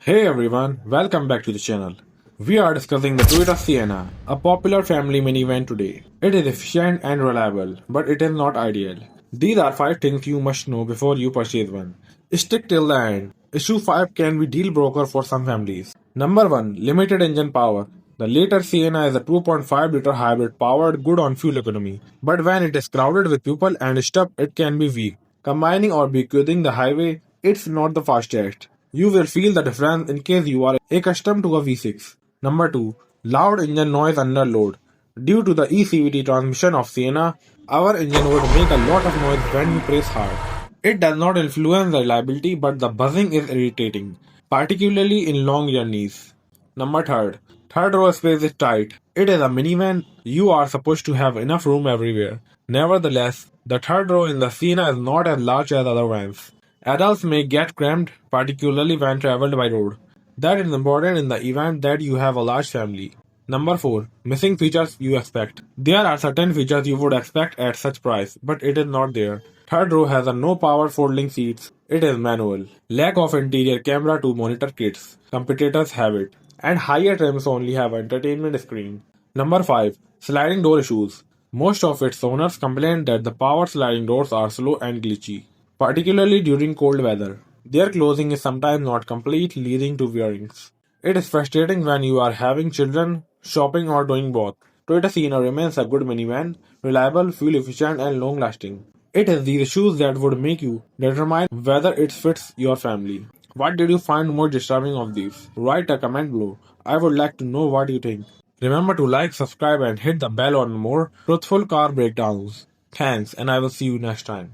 Hey everyone, welcome back to the channel. We are discussing the Toyota Sienna, a popular family minivan today. It is efficient and reliable, but it is not ideal. These are 5 things you must know before you purchase one. Stick till the end. Issue 5 can be deal breaker for some families. Number 1. Limited engine power. The later Sienna is a 2.5-liter hybrid powered good on fuel economy, but when it is crowded with people and stuff, it can be weak. Combining or bequeathing the highway, it's not the fastest. You will feel the difference in case you are accustomed to a V6. Number 2. Loud engine noise under load. Due to the ECVT transmission of Sienna, our engine would make a lot of noise when you press hard. It does not influence the reliability, but the buzzing is irritating, particularly in long journeys. Number third row space is tight. It is a minivan. You are supposed to have enough room everywhere. Nevertheless, the third row in the Sienna is not as large as other vans. Adults may get cramped, particularly when traveled by road. That is important in the event that you have a large family. Number 4. Missing features you expect. There are certain features you would expect at such price, but it is not there. Third row has a no power folding seats. It is manual. Lack of interior camera to monitor kids. Competitors have it. And higher trims only have entertainment screen. Number 5. Sliding door issues. Most of its owners complain that the power sliding doors are slow and glitchy, particularly during cold weather. Their closing is sometimes not complete, leading to wearings. It is frustrating when you are having children, shopping, or doing both. Toyota Sienna remains a good minivan, reliable, fuel efficient, and long lasting. It is these issues that would make you determine whether it fits your family. What did you find more disturbing of these? Write a comment below. I would like to know what you think. Remember to like, subscribe, and hit the bell on more truthful car breakdowns. Thanks, and I will see you next time.